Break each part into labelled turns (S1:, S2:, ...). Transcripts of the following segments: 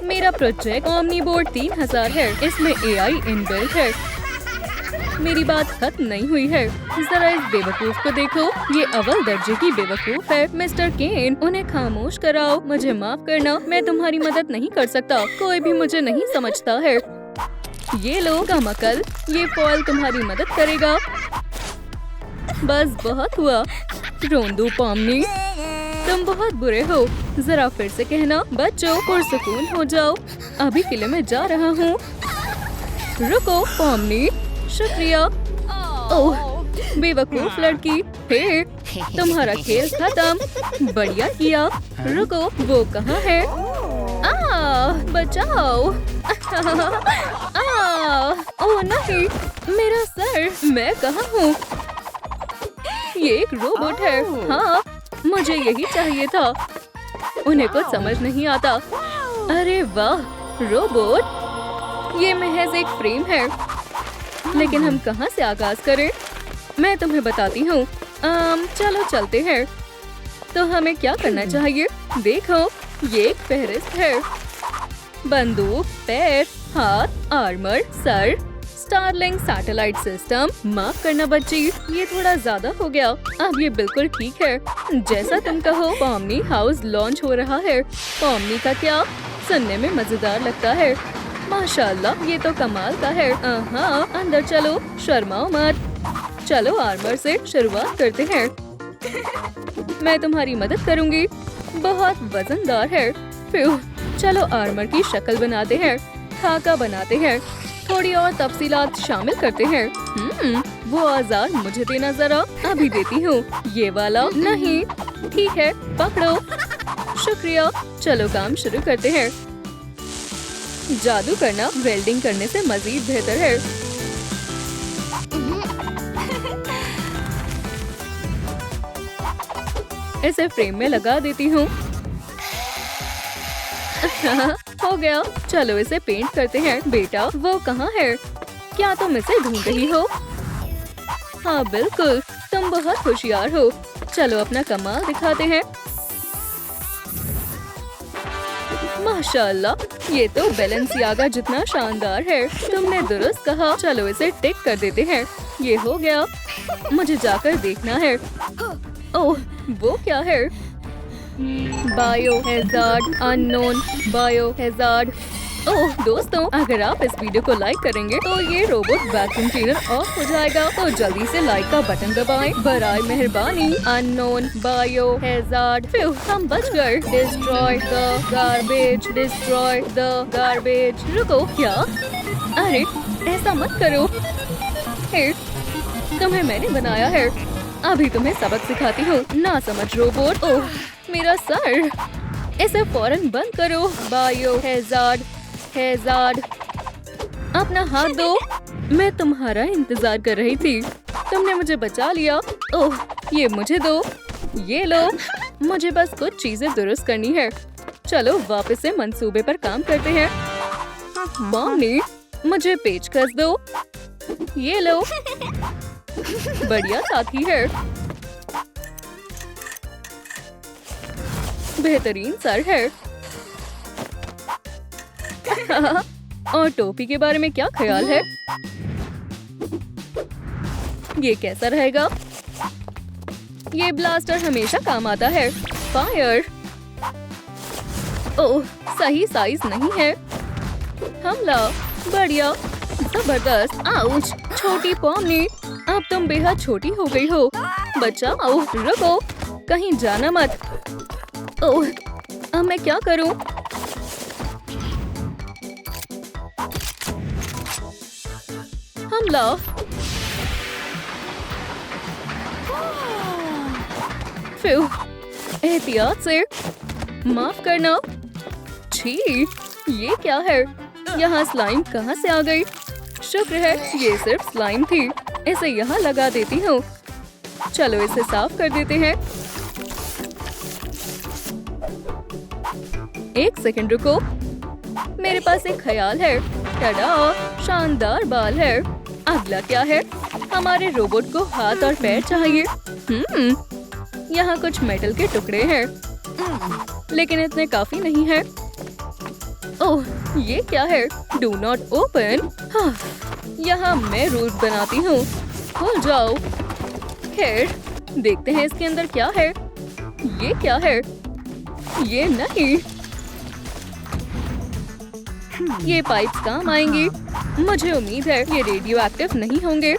S1: मेरा project omni board 3000 है। इसमें एआई इनबिल्ट है। मेरी बात खत्म नहीं हुई है। जरा इस बेवकूफ को देखो। ये अव्वल दर्जे की बेवकूफ है। मिस्टर केन, उन्हें खामोश कराओ। मुझे माफ करना, मैं तुम्हारी मदद नहीं कर सकता। कोई भी मुझे नहीं समझता है। ये लो कम अकल, ये फॉल तुम्हारी मदद करेगा। बस बहुत हुआ। रोंदू पॉमनी, तुम बहुत बुरे हो। जरा फिर से कहना। बच्चों, पुरसुकून हो जाओ। अभी किले में जा रहा हूँ। रुको पॉमनी। शुक्रिया। ओह, बेवकूफ लड़की। हे, तुम्हारा खेल खत्म। बढ़िया किया। रुको, वो कहाँ है? बचाओ। ओह नहीं, मेरा सर। मैं कहाँ हूँ? ये एक रोबोट है। हाँ, मुझे यही चाहिए था। उन्हें कुछ समझ नहीं आता। अरे वाह, रोबोट। ये महज एक फ्रेम है। लेकिन हम कहाँ से आगाज करें? मैं तुम्हें बताती हूँ। चलो चलते हैं। तो हमें क्या करना चाहिए? देखो, ये एक फहरिस्त है। बंदूक, पैर, हाथ, armour, sir, Starlink satellite system. माफ करना बच्ची, ये थोड़ा ज्यादा हो गया। अब ये बिल्कुल ठीक है। जैसा तुम कहो। पॉमनी हाउस लॉन्च हो रहा है। पॉमनी का क्या? सुनने में मजेदार लगता है। माशाल्लाह, ये तो कमाल का है। हाँ, अंदर चलो, शर्माओ मत। चलो आर्मर से शुरुआत करते हैं। मैं तुम्हारी मदद करूंगी। बहुत वजनदार है। फिर चलो आर्मर की शक्ल बनाते हैं। खाका बनाते हैं। थोड़ी और तफसीलात शामिल करते हैं। वो औजार मुझे देना जरा। अभी देती हूँ। ये वाला नहीं। ठीक है, पकड़ो। शुक्रिया। चलो काम शुरू करते हैं। जादू करना वेल्डिंग करने से मजीद बेहतर है। इसे फ्रेम में लगा देती हूँ। हो गया। चलो इसे पेंट करते हैं। बेटा, वो कहाँ है? क्या तुम इसे ढूंढ रही हो? हाँ बिल्कुल, तुम बहुत होशियार हो। चलो अपना कमाल दिखाते हैं। माशाल्लाह, ये तो बैलेंसियागा जितना शानदार है। तुमने दुरुस्त कहा। चलो इसे टिक कर देते हैं। ये हो गया। मुझे जाकर देखना है। ओह, वो क्या है? Bio hazard, unknown bio hazard. ओह दोस्तों, अगर आप इस वीडियो को लाइक करेंगे तो ये रोबोट वैक्यूम क्लीनर ऑफ हो जाएगा। तो जल्दी से लाइक का बटन दबाएं। बराए मेहरबानी। Unknown bio hazard. फिर हम बच गए। Destroy the garbage, destroy the garbage. रुको, क्या? अरे ऐसा मत करो। हे, तुम्हें मैंने बनाया है। अभी तुम्हें सबक सिखाती हूँ। ना समझ रोबोट। ओह, मेरा सर। इसे फौरन बंद करो। Bio hazard, hazard. अपना हाथ दो। मैं तुम्हारा इंतजार कर रही थी। तुमने मुझे बचा लिया। ओह, ये मुझे दो। ये लो। मुझे बस कुछ चीजें दुरुस्त करनी है। चलो वापस से मंसूबे पर काम करते हैं। मम्मी, मुझे पेचकस दो। ये लो। बढ़िया साथी है। बेहतरीन सर है। और टोपी के बारे में क्या ख्याल है? ये कैसा रहेगा? ये ब्लास्टर हमेशा काम आता है। फायर। ओह, सही साइज नहीं है। हमला। बढ़िया, जबरदस्त। आउच, छोटी पॉमनी, अब तुम बेहद छोटी हो गई हो। बचाओ। रुको, कहीं जाना मत। ओह, अब मैं क्या करूं? हमला। फिर एहतियात से। माफ करना। छी, ये क्या है? यहाँ स्लाइम कहाँ से आ गई? शुक्र है ये सिर्फ स्लाइम थी। इसे यहाँ लगा देती हूँ। चलो इसे साफ कर देते हैं। एक सेकंड रुको, मेरे पास एक ख्याल है। टडा, शानदार बाल है। अगला क्या है? हमारे रोबोट को हाथ और पैर चाहिए। यहाँ कुछ मेटल के टुकड़े हैं, लेकिन इतने काफी नहीं है। ओह, ये क्या है? Do not open. हाँ, यहाँ मैं रूल बनाती हूँ। खुल जाओ। खैर, देखते हैं इसके अंदर क्या है। ये क्या है? ये नहीं। ये पाइप्स काम आएंगी। मुझे उम्मीद है ये रेडियो एक्टिव नहीं होंगे।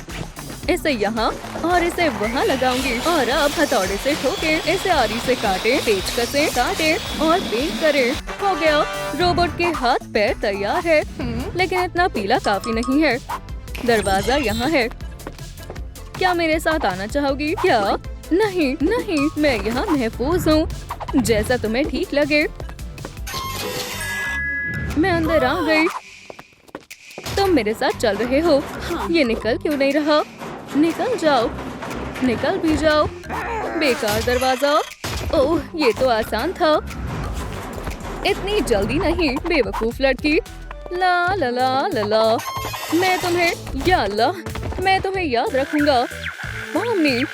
S1: इसे यहाँ और इसे वहाँ लगाऊंगी और अब हथौड़े से ठोके, इसे आरी से काटे, पेचकस से काटे और पेंट करे। हो गया। रोबोट के हाथ पैर तैयार है, लेकिन इतना पीला काफी नहीं है। दरवाजा यहाँ है। क्या मेरे साथ आना चाहोगी क्या? नहीं नहीं, मैं यहाँ महफूज हूँ। जैसा तुम्हें ठीक लगे। मैं अंदर आ गई। तुम मेरे साथ चल रहे हो। ये निकल क्यों नहीं रहा? निकल जाओ। निकल भी जाओ। बेकार दरवाजा। ओह, ये तो आसान था। इतनी जल्दी नहीं, बेवकूफ लड़की। ला ला ला ला ला। मैं तुम्हें याद रखूंगा। पॉमनी,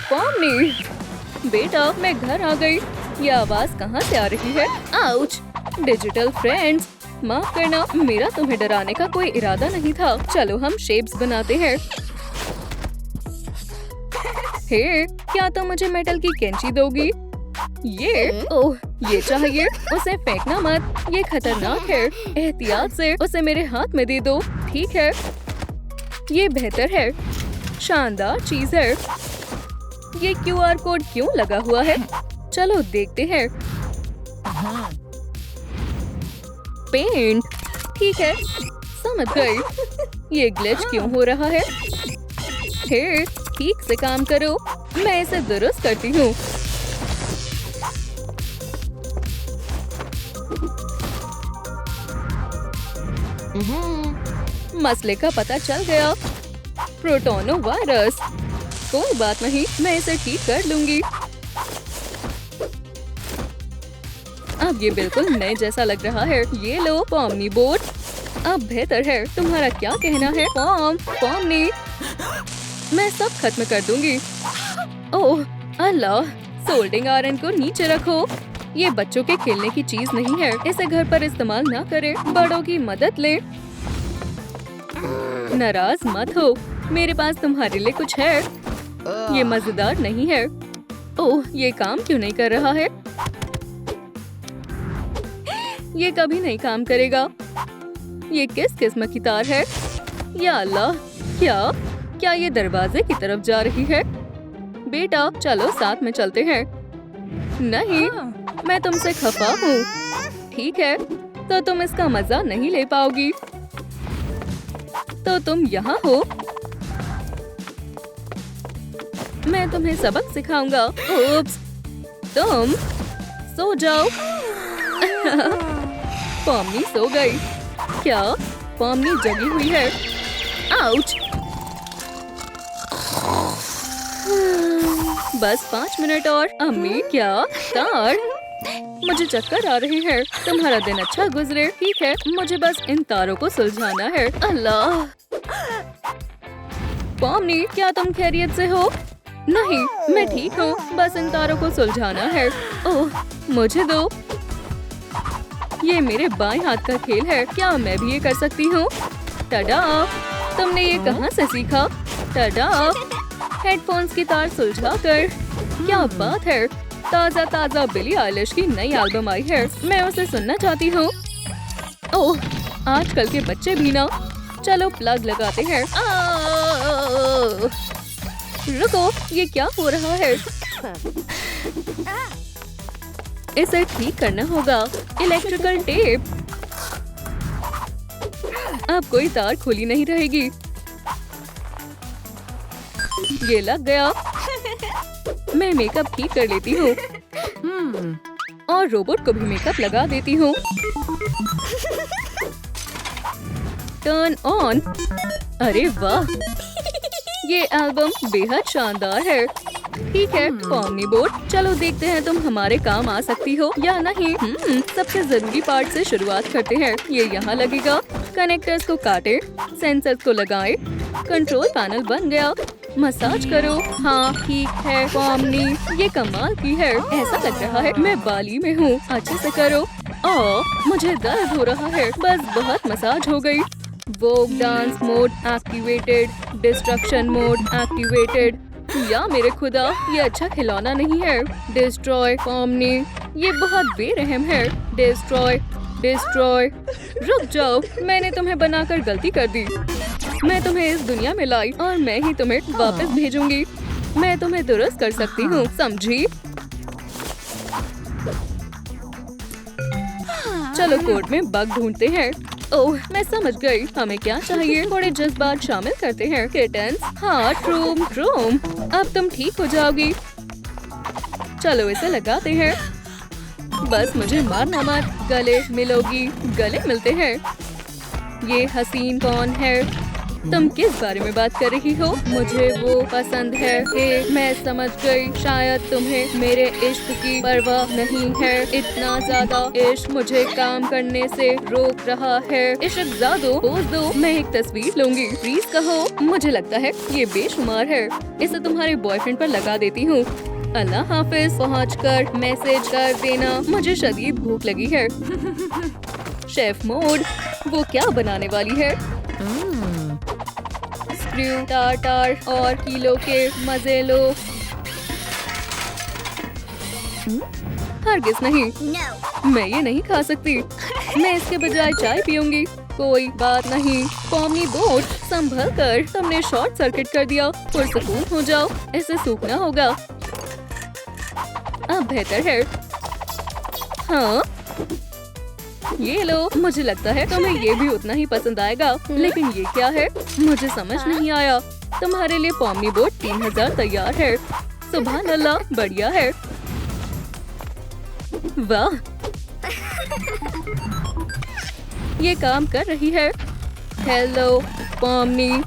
S1: पॉमनी। बेटा, मैं घर आ गई। ये आवाज कहाँ से आ रही है? आउच। डिजिटल फ्रेंड्स, माफ करना, मेरा तुम्हें डराने का कोई इरादा नहीं था। चलो हम शेप्स बनाते हैं। हे, क्या तुम मुझे मेटल की कैंची दोगी? ओह, ये चाहिए। उसे फेंकना मत, ये खतरनाक है। एहतियात से उसे मेरे हाथ में दे दो। ठीक है, ये बेहतर है। शानदार चीज है। ये QR कोड क्यों लगा हुआ है? चलो देखते हैं। पेंट। ठीक है, समझ गई। ये ग्लिच क्यों हो रहा है? हे, ठीक से काम करो। मैं इसे दुरुस्त करती हूँ। मसले का पता चल गया। प्रोटोनो वायरस। कोई बात नहीं, मैं इसे ठीक कर लूंगी। अब ये बिल्कुल नए जैसा लग रहा है। ये लो पॉमनी बोर्ड। अब बेहतर है। तुम्हारा क्या कहना है? पॉमनी। मैं सब खत्म कर दूंगी। ओह अल्लाह, सोल्डिंग आयरन को नीचे रखो। ये बच्चों के खेलने की चीज नहीं है। इसे घर पर इस्तेमाल ना करें। बड़ों की मदद लें। नाराज मत हो, मेरे पास तुम्हारे लिए कुछ है। ये मजेदार नहीं है। ओह, ये काम क्यों नहीं कर रहा है? ये कभी नहीं काम करेगा। ये किस किस्म की तार है? या अल्लाह, क्या ये दरवाजे की तरफ जा रही है? बेटा, चलो साथ में चलते हैं। नहीं, मैं तुमसे खफा हूँ। ठीक है, तो तुम इसका मजा नहीं ले पाओगी। तो तुम यहाँ हो। मैं तुम्हें सबक सिखाऊंगा। ओप्स, तुम सो जाओ। पॉमनी सो गई। क्या? पॉमनी जगी हुई है। आउच। बस 5 मिनट और। अम्मी, क्या तार? मुझे चक्कर आ रही है। तुम्हारा दिन अच्छा गुजरे। ठीक है, मुझे बस इन तारों को सुलझाना है। अल्लाह। पॉमनी, क्या तुम खैरियत से हो? नहीं, मैं ठीक हूँ। बस इन तारों को सुलझाना है। ओह, मुझे दो। ये मेरे बाएं हाथ का खेल है। क्या मैं भी ये कर सकती हूँ? टडा, तुमने ये कहाँ से सीखा? टडा, हेडफोन्स की तार सुलझा कर। क्या बात है। ताज़ा बिली आइलिश की नई एल्बम आई है। मैं उसे सुनना चाहती हूँ। ओह, आजकल के बच्चे भी ना। चलो प्लग लगाते हैं। रुको, ये क्या हो रहा है? इसे ठीक करना होगा। Electrical tape. अब कोई तार खुली नहीं रहेगी। ये लग गया। मैं मेकअप ठीक कर लेती हूँ और रोबोट को भी मेकअप लगा देती हूँ। Turn on. अरे वाह, ये एल्बम बेहद शानदार है। ठीक है पॉमनी बोर्ड, चलो देखते हैं तुम हमारे काम आ सकती हो या नहीं। सबसे जरूरी पार्ट से शुरुआत करते हैं। ये यहाँ लगेगा। कनेक्टर्स को काटे, सेंसर्स को लगाए। कंट्रोल पैनल बन गया। मसाज करो। हाँ ठीक है पॉमनी, ये कमाल की है। ऐसा लग रहा है मैं बाली में हूँ। अच्छे से करो मुझे दर्द हो रहा है। बस बहुत मसाज हो गई। Vogue dance mode activated, destruction mode activated. या मेरे खुदा, ये अच्छा खिलौना नहीं है। डिस्ट्रॉय पॉमनी, ये बहुत बेरहम है। Destroy destroy. रुक जाओ, मैंने तुम्हें बनाकर गलती कर दी। मैं तुम्हें इस दुनिया में लाई और मैं ही तुम्हें वापस भेजूंगी। मैं तुम्हें दुरुस्त कर सकती हूँ, समझी? चलो कोर्ट में बग ढूंढते हैं। ओह, मैं समझ गई। हमें क्या चाहिए? थोड़े जज्बात शामिल करते हैं। किटन्स, हाँ, ट्रूम ट्रूम। अब तुम ठीक हो जाओगी। चलो इसे लगाते हैं। बस मुझे मारना मत। गले मिलोगी। गले मिलते हैं। ये हसीन कौन है? तुम किस बारे में बात कर रही हो? मुझे वो पसंद है। मैं समझ गई। शायद तुम्हें मेरे इश्क की परवाह नहीं है। इतना ज्यादा इश्क मुझे काम करने से रोक रहा है। इश्क ज़ादो, पोज दो। मैं एक तस्वीर लूंगी। प्लीज कहो। मुझे लगता है ये बेशुमार है। इसे तुम्हारे बॉयफ्रेंड पर लगा देती हूँ। अल्लाह हाफिज। पहुँचकर मैसेज कर देना। मुझे शदीद भूख लगी है। Chef mode. वो क्या बनाने वाली है? स्क्रू, टार और किलो के मजे लो। हरगिज नहीं। मैं ये नहीं खा सकती। मैं इसके बजाय चाय पीऊंगी। कोई बात नहीं। पॉमनी बोट, संभल कर। तुमने शॉर्ट सर्किट कर दिया। पुरसुकून हो जाओ। इसे सूखना होगा। अब बेहतर है। हाँ, ये लो। मुझे लगता है तुम्हें ये भी उतना ही पसंद आएगा। लेकिन ये क्या है? मुझे समझ नहीं आया। तुम्हारे लिए पॉमनी बोट 3000 तैयार है। सुभान अल्लाह, बढ़िया है। वाह, ये काम कर रही है। हेलो पॉमनी।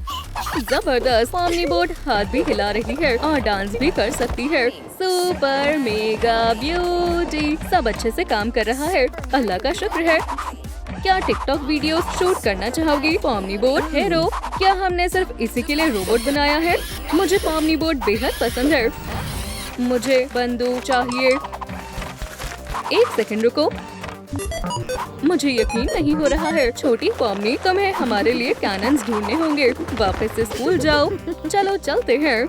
S1: जबरदस्त। पॉमनी बोट हाथ भी हिला रही है और डांस भी कर सकती है। Super mega beauty. सब अच्छे से काम कर रहा है। अल्लाह का शुक्र है। क्या टिकटॉक वीडियो शूट करना चाहोगी? पॉमनी बोट हेरो। क्या हमने सिर्फ इसी के लिए रोबोट बनाया है? मुझे पॉमनी बोट बेहद पसंद है। मुझे बंदूक चाहिए। एक सेकंड रुको। मुझे यकीन नहीं हो रहा है। छोटी पॉमनी, तुम्हें हमारे लिए कैनन्स ढूंढने होंगे। वापस से स्कूल जाओ। चलो चलते हैं।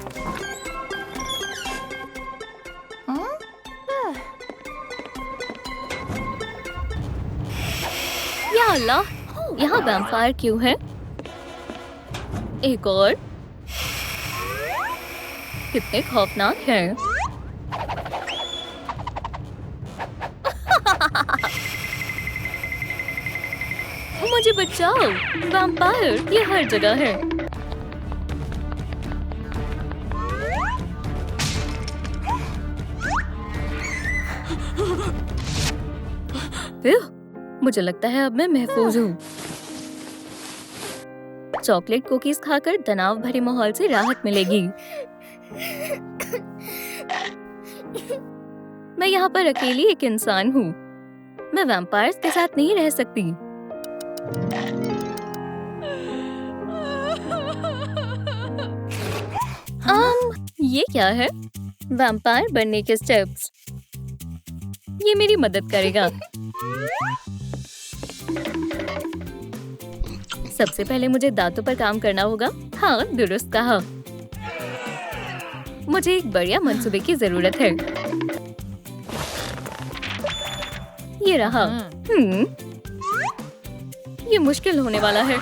S1: या अल्लाह, यहाँ वैम्पायर क्यों है? एक और। कितने खौफनाक हैं। मुझे बचाओ। वैम्पायर, ये हर जगह है। मुझे लगता है अब मैं महफूज हूँ। चॉकलेट कुकीज खाकर तनाव भरे माहौल से राहत मिलेगी। मैं यहाँ पर अकेली एक इंसान हूँ। मैं वैम्पायर्स के साथ नहीं रह सकती। ये क्या है? वैम्पायर बनने के स्टेप्स। ये मेरी मदद करेगा। सबसे पहले मुझे दांतों पर काम करना होगा। हाँ, दुरुस्त कहा। मुझे एक बढ़िया मंसूबे की जरूरत है। ये रहा। ये मुश्किल होने वाला है।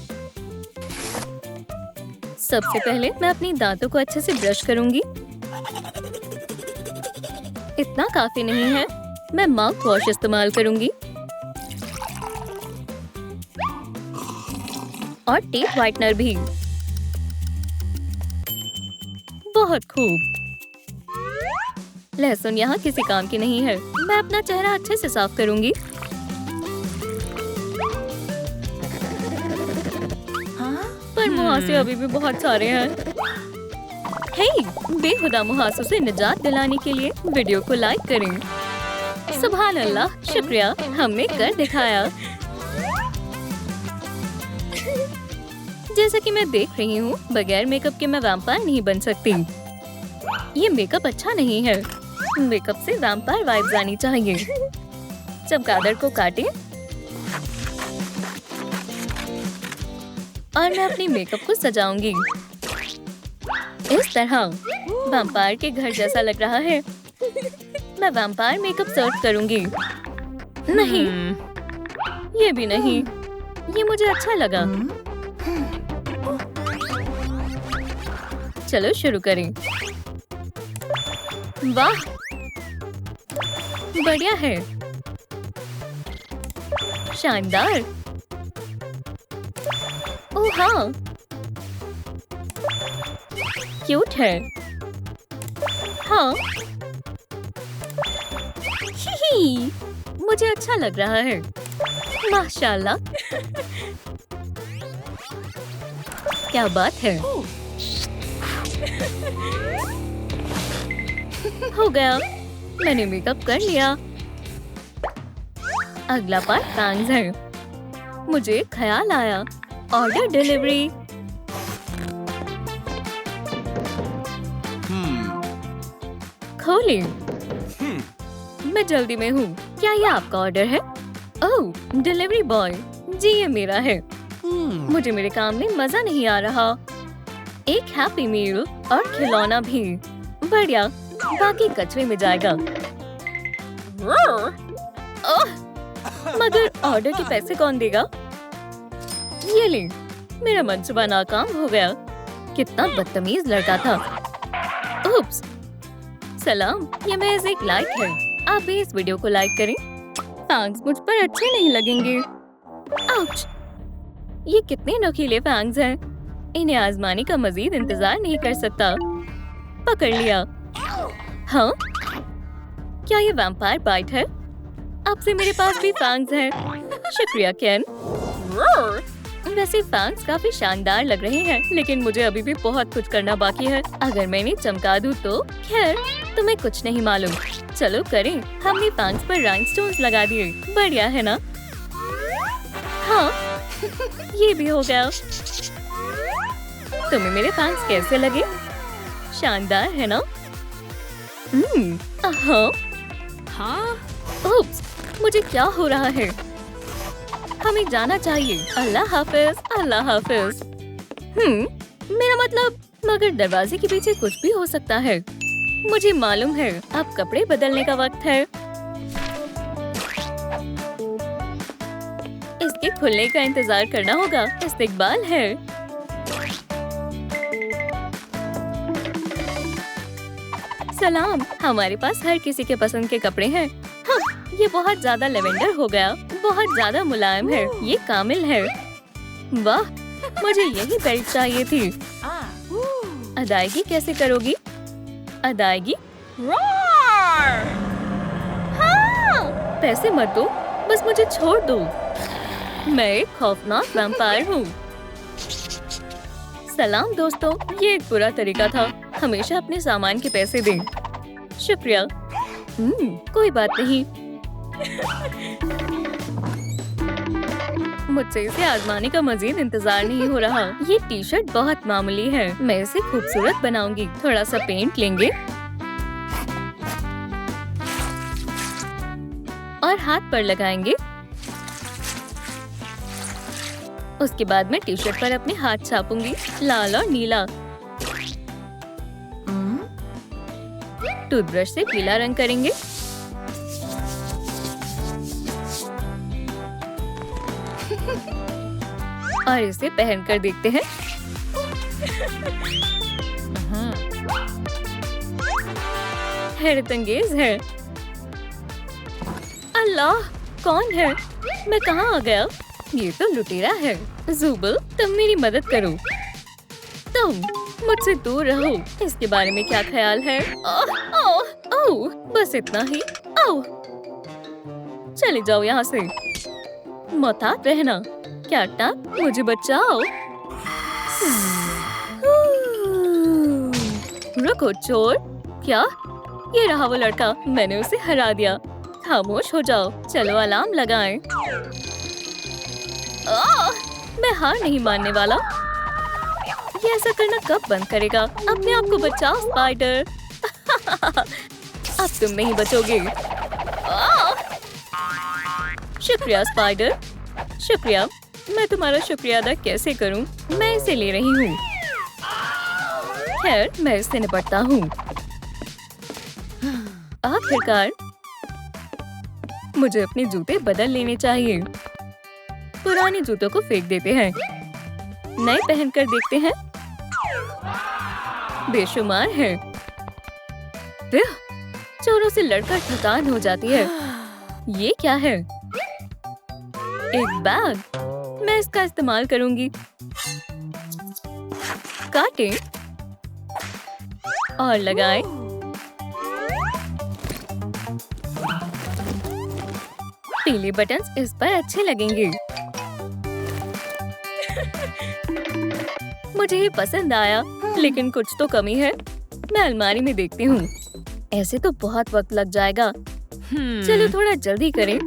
S1: सबसे पहले मैं अपनी दांतों को अच्छे से ब्रश करूंगी। इतना काफी नहीं है। मैं माउथ वॉश इस्तेमाल करूंगी और टीथ व्हाइटनर भी। बहुत खूब। लहसुन यहाँ किसी काम की नहीं है। मैं अपना चेहरा अच्छे से साफ करूंगी। पर मुहासे अभी भी बहुत सारे हैं। हे, बेहुदा मुहासों से निजात दिलाने के लिए वीडियो को लाइक करें। सुभान अल्लाह, शुक्रिया, हमने कर दिखाया। जैसा कि मैं देख रही हूँ, बगैर मेकअप के मैं वैम्पायर नहीं बन सकती। ये मेकअप अच्छा नहीं है। मेकअप से वैम्पायर वाइब्स आनी चाहिए। चमगादड़ को काटें और मैं अपनी मेकअप को सजाऊंगी इस तरह। वैम्पायर के घर जैसा लग रहा है। मैं वैम्पायर मेकअप सर्व करूंगी। नहीं, ये भी नहीं। ये मुझे अच्छा लगा। चलो शुरू करें। वाह, बढ़िया है, शानदार। ओह हाँ, क्यूट है। हाँ, ही, मुझे अच्छा लग रहा है। माशाल्लाह, क्या बात है। हो गया, मैंने मेकअप कर लिया। अगला पार्ट फैंग्स है। मुझे ख्याल आया, ऑर्डर डिलीवरी। खोलें। मैं जल्दी में हूँ। क्या ये आपका ऑर्डर है? ओह, डिलीवरी बॉय। जी ये मेरा है। मुझे मेरे काम में मजा नहीं आ रहा। एक हैप्पी मील और खिलौना भी। बढ़िया, बाकी कचरे में जाएगा। मगर ऑर्डर के पैसे कौन देगा? ये ले, मेरा मंसूबा नाकाम हो गया। कितना बदतमीज लड़का था। उप्स। सलाम, ये महज एक लाइक है। आप भी इस वीडियो को लाइक करें। फैंग्स मुझ पर अच्छे नहीं लगेंगे। आउच! ये कितने नुकीले फैंग्स हैं। इन्हें आजमाने का मजीद इंतजार नहीं कर सकता। पकड़ लिया। हाँ? क्या ये वैम्पायर बाइट है? अब से मेरे पास भी फैंग्स हैं। शुक्रिया केन। वैसे फैंग्स काफी शानदार लग रहे हैं, लेकिन मुझे अभी भी बहुत कुछ करना बाकी है। अगर मैं इन्हें चमका दूं तो खैर, तुम्हें कुछ नहीं मालूम। चलो करें। हमने फैंग्स पर राइनस्टोन्स लगा दिए। बढ़िया है ना? हाँ, ये भी हो गया। तुम्हें मेरे फैंग्स कैसे लगे? शानदार है ना? हाँ। उप्स, मुझे क्या हो रहा है? हमें जाना चाहिए। अल्लाह हाफिज, अल्लाह हाफिज। मेरा मतलब, मगर दरवाजे के पीछे कुछ भी हो सकता है। मुझे मालूम है। अब कपड़े बदलने का वक्त है। इसके खुलने का इंतजार करना होगा। इस्तकबाल है। सलाम, हमारे पास हर किसी के पसंद के कपड़े हैं। हाँ, ये बहुत ज्यादा लेवेंडर हो गया। बहुत ज्यादा मुलायम है। ये कामिल है। वाह, मुझे यही बेल्ट चाहिए थी। अदायगी कैसे करोगी? अदायगी? हाँ! पैसे मत दो, बस मुझे छोड़ दो। मैं एक खौफनाक वैम्पायर हूँ। सलाम दोस्तों, ये एक बुरा तरीका था। हमेशा अपने सामान के पैसे दें। शुक्रिया। कोई बात नहीं। मुझसे इसे आजमाने का मजीद इंतजार नहीं हो रहा। ये टी शर्ट बहुत मामूली है। मैं इसे खूबसूरत बनाऊंगी। थोड़ा सा पेंट लेंगे और हाथ पर लगाएंगे। उसके बाद मैं टी शर्ट पर अपने हाथ छापूंगी, लाल और नीला। टूथब्रश से पीला रंग करेंगे। और इसे पहनकर देखते हैं। हैरतअंगेज है। अल्लाह, कौन है? मैं कहाँ आ गया? ये तो लुटेरा है। जुबल, तुम मेरी मदद करो। तुम मुझसे दूर रहो। इसके बारे में क्या ख्याल है? ओह, बस इतना ही। ओह, चले जाओ यहाँ से। मोहतात रहना। क्या टाप, मुझे बचाओ। रुको चोर। क्या? ये रहा वो लड़का। मैंने उसे हरा दिया। खामोश हो जाओ। चलो अलार्म लगाएं। मैं हार नहीं मानने वाला। ये ऐसा करना कब बंद करेगा? अपने आप को बचाओ स्पाइडर। अब तुम नहीं बचोगे। शुक्रिया स्पाइडर। शुक्रिया। मैं तुम्हारा शुक्रिया अदा कैसे करूं? मैं इसे ले रही हूँ। खैर, मैं इससे निपटता हूँ। आखिरकार मुझे अपने जूते बदल लेने चाहिए। पुराने जूतों को फेंक देते हैं, नए पहनकर देखते हैं। बेशुमार है। चोरों से लड़कर थकान हो जाती है। ये क्या है? एक बैग। मैं इसका इस्तेमाल करूंगी। काटें और लगाएं। पीले बटन्स इस पर अच्छे लगेंगे। मुझे ये पसंद आया, लेकिन कुछ तो कमी है। मैं अलमारी में देखती हूँ। ऐसे तो बहुत वक्त लग जाएगा। चलो थोड़ा जल्दी करें।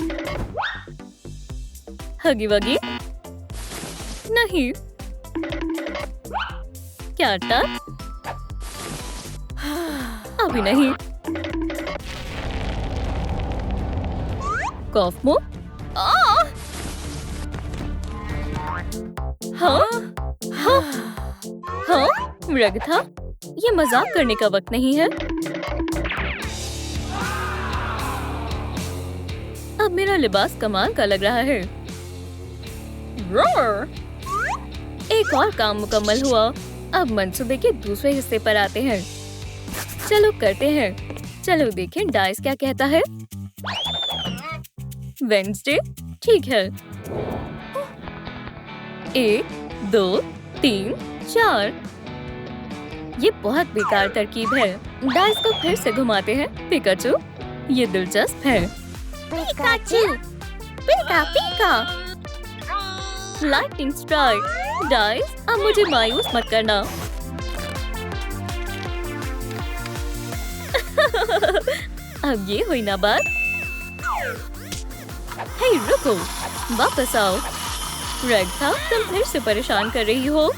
S1: हगी वगी? नहीं। क्या टक? अभी नहीं। कॉफमो? हाँ? हाँ? हाँ? रग था? ये मजाक करने का वक्त नहीं है। अब मेरा लिबास कमाल का लग रहा है। एक और काम मुकम्मल हुआ। अब मंसूबे के दूसरे हिस्से पर आते हैं। चलो करते हैं। चलो देखें डाइस क्या कहता है। वेडनेसडे? ठीक है। 1 2 3 4। ये बहुत बेकार तरकीब है। डाइस को फिर से घुमाते हैं। पिकाचू, ये दिलचस्प है। Pikachu, pika pika. Lighting strike. Dice, अब मुझे मायूस मत करना। अब ये हुई ना बात। हे रुको, वापस आओ। रेग था, तुम फिर से परेशान कर रही हो।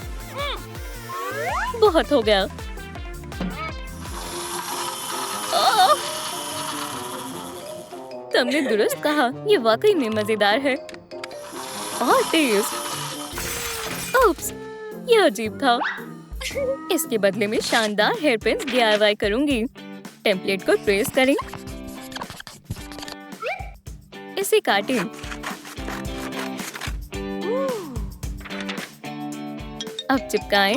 S1: बहुत हो गया। तुमने दुरुस्त कहा, ये वाकई में मजेदार है और तेज। ओप्स, ये अजीब था। इसके बदले में शानदार हेयरपिन DIY करूंगी। टेम्पलेट को ट्रेस करें, इसे काटें। अब चिपकाएं,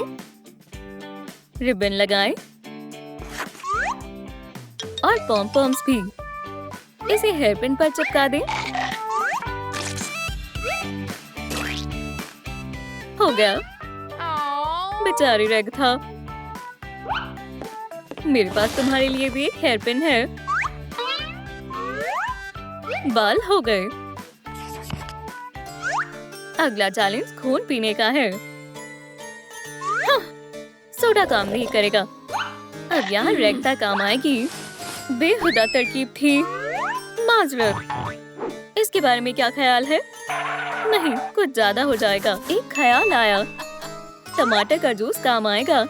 S1: रिबन लगाएं और पॉम-पॉम्स भी। इसे हेयरपिन पर चिपका दें। हो गया। बेचारी रेग था। मेरे पास तुम्हारे लिए भी एक हेयरपिन है। बाल हो गए। अगला चैलेंज खून पीने का है। हाँ, सोडा काम नहीं करेगा। अब यहाँ रेगता काम आएगी। बेहुदा तरकीब थी। माजरत। इसके बारे में क्या ख्याल है? नहीं, कुछ ज्यादा हो जाएगा। एक ख्याल आया। टमाटर का जूस काम आएगा।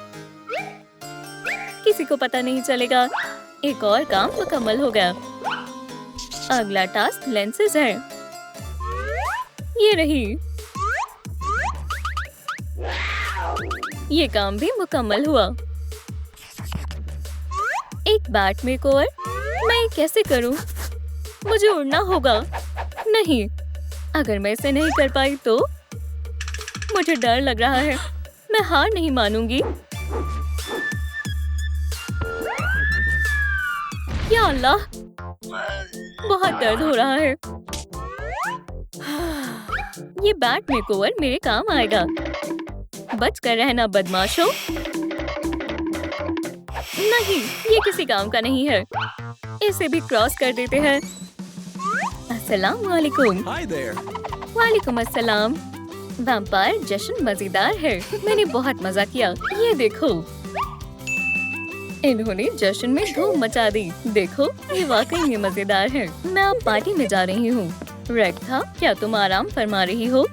S1: किसी को पता नहीं चलेगा। एक और काम मुकम्मल हो गया। अगला टास्क लेंसेज है। ये रही। ये काम भी मुकम्मल हुआ। एक बैट मेकओवर। मैं ये कैसे करूं? मुझे उड़ना होगा। नहीं, अगर मैं इसे नहीं कर पाई तो? मुझे डर लग रहा है। मैं हार नहीं मानूंगी। या अल्लाह, बहुत दर्द हो रहा है। ये बैट मेकओवर मेरे काम आएगा। बच कर रहना बदमाशों। नहीं, ये किसी काम का नहीं है। इसे भी क्रॉस कर देते हैं। अस्सलाम वालेकुम। वालेकुम अस्सलाम। वैम्पायर जश्न मजेदार है। मैंने बहुत मजा किया। ये देखो, इन्होंने जश्न में धूम मचा दी। देखो, ये वाकई में मजेदार है। मैं अब पार्टी में जा रही हूँ। रेग था, क्या तुम आराम फरमा रही हो?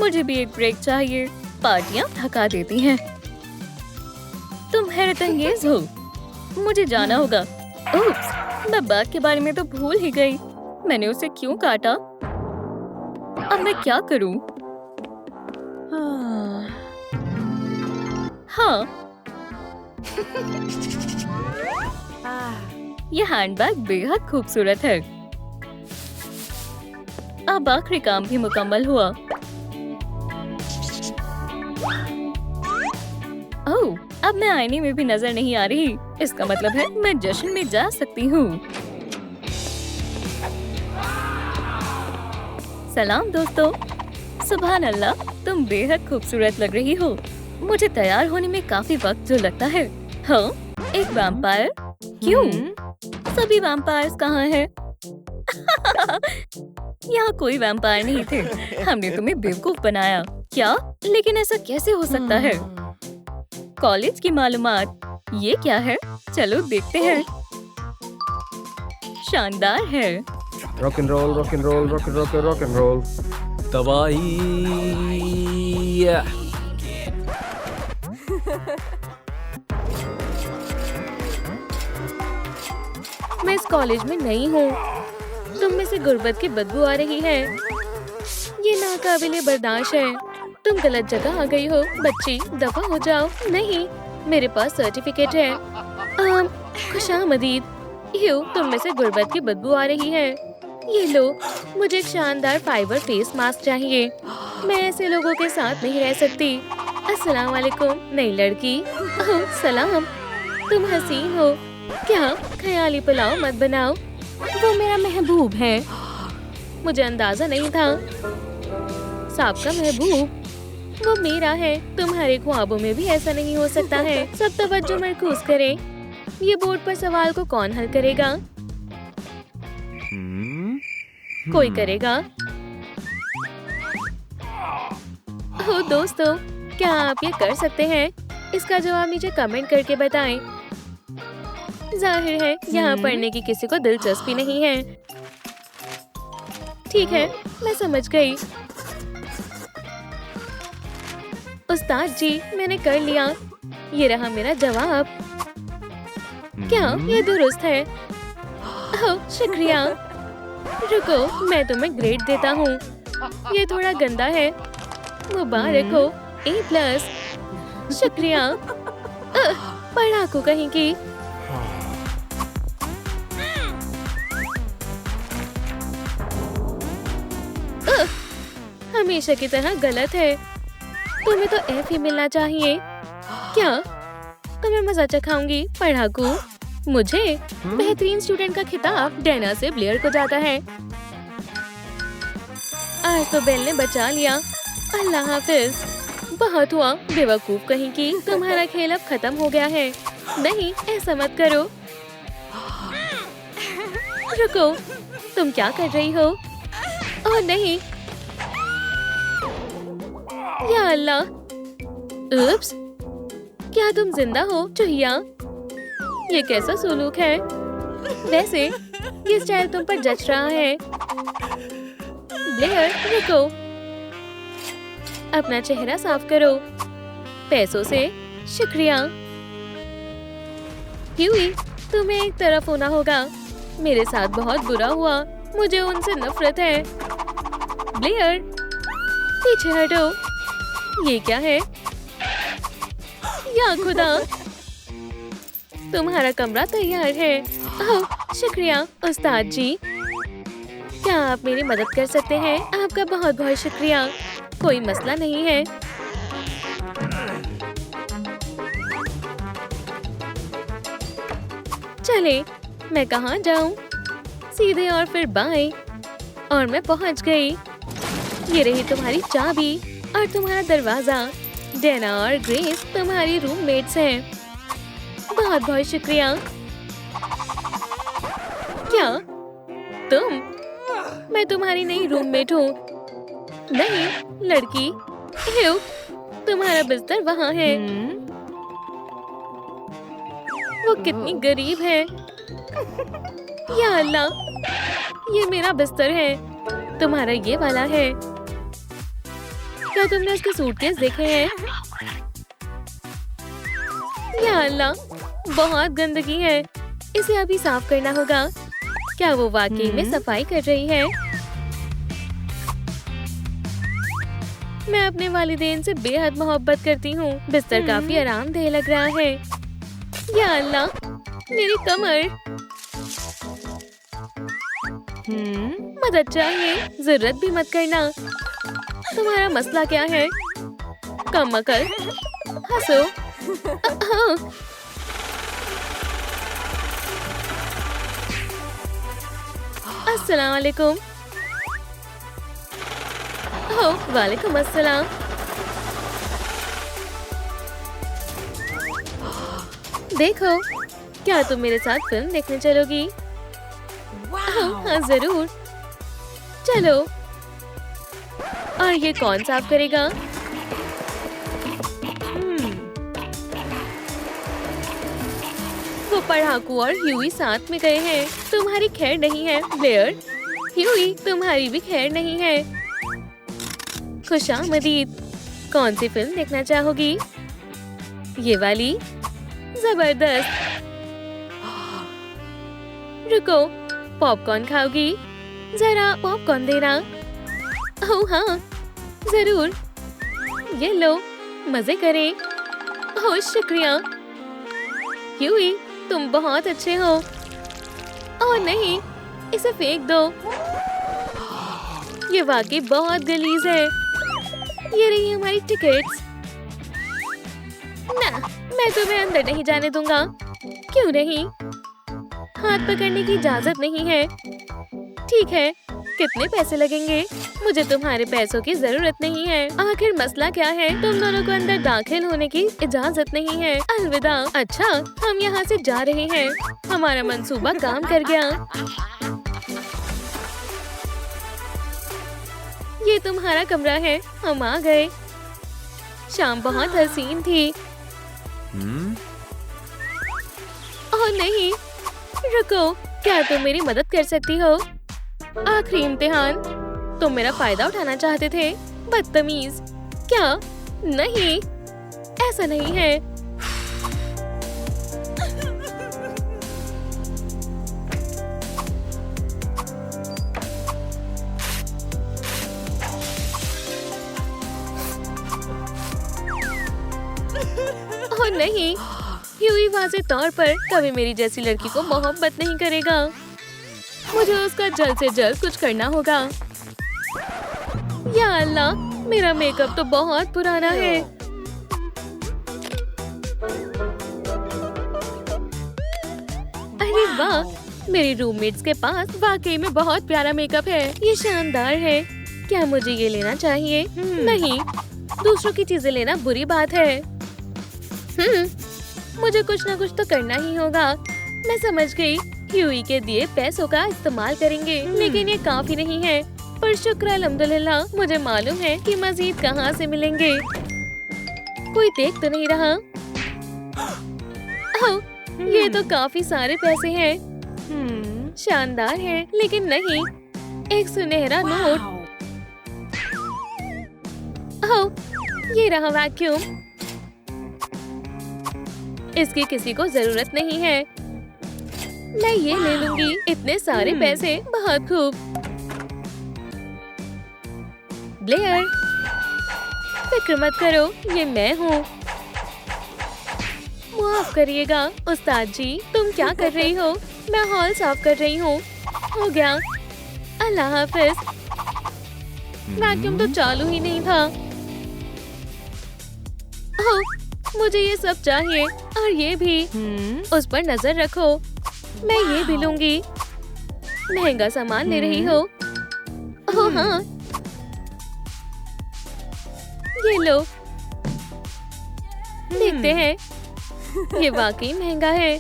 S1: मुझे भी एक ब्रेक चाहिए। पार्टियाँ थका देती हैं। तुम हैरत अंगेज हो। मुझे जाना होगा। उप्स, मैं बैग के बारे में तो भूल ही गई। मैंने उसे क्यों काटा? अब मैं क्या करूं? हाँ, यह हैंडबैग बेहद खूबसूरत है। अब आखिरी काम भी मुकम्मल हुआ। ओह, अब मैं आईने में भी नजर नहीं आ रही। इसका मतलब है मैं जश्न में जा सकती हूँ। सलाम दोस्तों। सुभान अल्लाह, तुम बेहद खूबसूरत लग रही हो। मुझे तैयार होने में काफी वक्त जो लगता है। हाँ, एक वैम्पायर? क्यों? सभी वैम्पायर्स कहाँ हैं? यहाँ कोई वैम्पायर नहीं थे। हमने तुम्हें बेवकूफ बनाया। क्या? लेकिन ऐसा कैसे हो सकता है? कॉलेज की मालूमात। ये क्या है? चलो देखते हैं। शानदार है।
S2: Rock and roll, rock and roll, rock and rock rock and roll.
S3: तबाही।
S1: मैं इस कॉलेज में नई हूँ। तुम में से गुर्बत की बदबू आ रही है। ये नाकाबिले बर्दाश्त है। तुम गलत जगह आ गई हो। बच्ची, दफा हो जाओ। नहीं, मेरे पास सर्टिफिकेट है। खुशामदीद। तुम में से गुर्बत की बदबू आ रही है। ये लो, मुझे एक शानदार फाइबर फेस मास्क चाहिए। मैं ऐसे लोगों के साथ नहीं रह सकती। अस्सलाम वालेकुम नई लड़की। ओह सलाम, तुम हसीन हो। क्या ख्याली पुलाव मत बनाओ, वो मेरा महबूब है। मुझे अंदाजा नहीं था। सबका महबूब वो मेरा है। तुम्हारे ख्वाबों में भी ऐसा नहीं हो सकता है। सब तवज्जो मरकूज करें। ये बोर्ड पर सवाल को कौन हल करेगा? कोई करेगा? ओह दोस्तों, क्या आप ये कर सकते हैं? इसका जवाब नीचे कमेंट करके बताएं। जाहिर है यहाँ पढ़ने की किसी को दिलचस्पी नहीं है। ठीक है, मैं समझ गई। उस्ताद जी, मैंने कर लिया। ये रहा मेरा जवाब। क्या ये दुरुस्त है? ओह शुक्रिया। रुको, मैं तुम्हें ग्रेड देता हूँ। ये थोड़ा गंदा है। मुबारक हो, A+। शुक्रिया। पढ़ाकू कहीं की। हमेशा की तरह गलत है। तुम्हें तो F ही मिलना चाहिए। क्या? तुम्हें मजा चखाऊंगी पढ़ाकू। मुझे बेहतरीन स्टूडेंट का खिताब डैना से ब्लेयर को जाता है। आज तो बेल ने बचा लिया। अल्लाह हाफिज। बहुत हुआ बेवकूफ कहीं की। तुम्हारा खेल अब खत्म हो गया है। नहीं, ऐसा मत करो। रुको, तुम क्या कर रही हो? ओह नहीं, या अल्लाह। उप्स, क्या तुम जिंदा हो चूहिया? ये कैसा सुलूक है? वैसे ये स्टाइल तुम पर जच रहा है। ब्लेयर, रुको। अपना चेहरा साफ करो। पैसों से। शुक्रिया। ह्यूई, तुम्हें एक तरफ होना होगा। मेरे साथ बहुत बुरा हुआ। मुझे उनसे नफरत है। ब्लेयर, पीछे हटो। ये क्या है? या खुदा, तुम्हारा कमरा तैयार है। ओह शुक्रिया उस्ताद जी। क्या आप मेरी मदद कर सकते हैं? आपका बहुत बहुत शुक्रिया। कोई मसला नहीं है। चले, मैं कहाँ जाऊँ? सीधे और फिर बाएं। और मैं पहुँच गई। ये रही तुम्हारी चाबी और तुम्हारा दरवाजा। डैना और ग्रेस तुम्हारी रूममेट्स हैं। बहुत बहुत शुक्रिया। क्या तुम? मैं तुम्हारी नई रूममेट हूँ। नहीं, लड़की। ह्यू, तुम्हारा बिस्तर वहाँ है। वो कितनी गरीब है। या अल्लाह, ये मेरा बिस्तर है। तुम्हारा ये वाला है। क्या तुमने उसके सूटकेस देखे हैं? या अल्लाह, बहुत गंदगी है। इसे अभी साफ करना होगा। क्या वो वाकई में सफाई कर रही है? मैं अपने वालिदैन से बेहद मोहब्बत करती हूँ। बिस्तर काफी आरामदेह लग रहा है। या अल्लाह, मेरी कमर। मदद चाहिए, जरूरत भी मत करना। तुम्हारा मसला क्या है? कम अकल, हंसो। अस्सलाम वालेकुम। वालेकुम अस्सलाम। देखो, क्या तुम मेरे साथ फिल्म देखने चलोगी? हाँ जरूर, चलो। और ये कौन साफ करेगा? वो पढ़ाकू और ह्यूई साथ में गए हैं। तुम्हारी खैर नहीं है ब्लेयर। ह्यूई, तुम्हारी भी खैर नहीं है। खुशामदीद। कौन सी फिल्म देखना चाहोगी? ये वाली? जबरदस्त। रुको, पॉपकॉर्न खाओगी? जरा पॉपकॉर्न देना। ओह हाँ, जरूर। ये लो, मजे करें। ओह शुक्रिया। ह्यूई, तुम बहुत अच्छे हो। ओह नहीं, इसे फेंक दो। ये वाकई बहुत गलीज है। ये रही हमारी टिकट्स। ना, मैं तुम्हें अंदर नहीं जाने दूंगा। क्यों नहीं? हाथ पकड़ने की इजाजत नहीं है। ठीक है, कितने पैसे लगेंगे? मुझे तुम्हारे पैसों की जरूरत नहीं है। आखिर मसला क्या है? तुम दोनों को अंदर दाखिल होने की इजाजत नहीं है। अलविदा। अच्छा, हम यहाँ से जा रहे हैं। हमारा मंसूबा काम कर गया। ये तुम्हारा कमरा है। हम आ गए। शाम बहुत हसीन थी। ओह नहीं, रुको, क्या तुम मेरी मदद कर सकती हो? आखिरी इम्तिहान। तुम मेरा फायदा उठाना चाहते थे? बदतमीज। क्या? नहीं, ऐसा नहीं है। ओह नहीं, ह्यूई वाज़ेह तौर पर कभी मेरी जैसी लड़की को मोहब्बत नहीं करेगा। मुझे उसका जल्द से जल्द कुछ करना होगा। या अल्लाह, मेरा मेकअप तो बहुत पुराना है। अरे वाह, मेरी रूममेट्स के पास वाकई में बहुत प्यारा मेकअप है। ये शानदार है। क्या मुझे ये लेना चाहिए? नहीं, दूसरों की चीजें लेना बुरी बात है। मुझे कुछ ना कुछ तो करना ही होगा। मैं समझ गई, ह्यूई के दिए पैसों का इस्तेमाल करेंगे। लेकिन ये काफी नहीं है। पर शुक्र अल्हम्दुलिल्लाह, मुझे मालूम है कि मजीद कहाँ से मिलेंगे। कोई देख तो नहीं रहा। ओह, ये तो काफी सारे पैसे हैं। शानदार है, लेकिन नहीं, एक सुनहरा नोट। ओह, ये रहा वैक्यूम। इसकी किसी को जरूरत नहीं है। मैं ये ले लूंगी। इतने सारे पैसे, बहुत खूब। ब्लेयर, फिक्र मत करो, ये मैं हूँ। माफ करिएगा उस्ताद जी, तुम क्या कर रही हो? मैं हॉल साफ कर रही हूँ। हो गया, अल्लाह हाफिज। वैक्यूम तो चालू ही नहीं था। ओह, मुझे ये सब चाहिए और ये भी। उस पर नजर रखो। मैं ये भी लूंगी। महंगा सामान ले रही हो। ओह हाँ, ये लो। देखते हैं, ये वाकई महंगा है।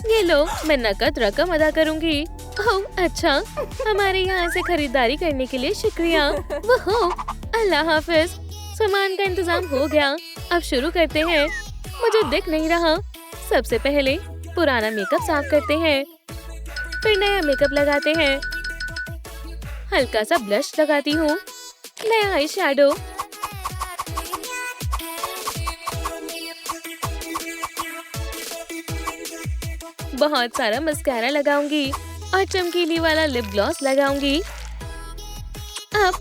S1: ये लो, मैं नकद रकम अदा करूंगी। ओह अच्छा, हमारे यहाँ से खरीदारी करने के लिए शुक्रिया। वो अल्लाह हाफिज। सामान का इंतजाम हो गया। अब शुरू करते हैं। मुझे दिख नहीं रहा। सबसे पहले पुराना मेकअप साफ करते हैं, फिर नया मेकअप लगाते हैं। हल्का सा ब्लश लगाती हूँ, नया आई शैडो। बहुत सारा मस्कारा लगाऊंगी और चमकीली वाला लिप ग्लॉस लगाऊंगी। अब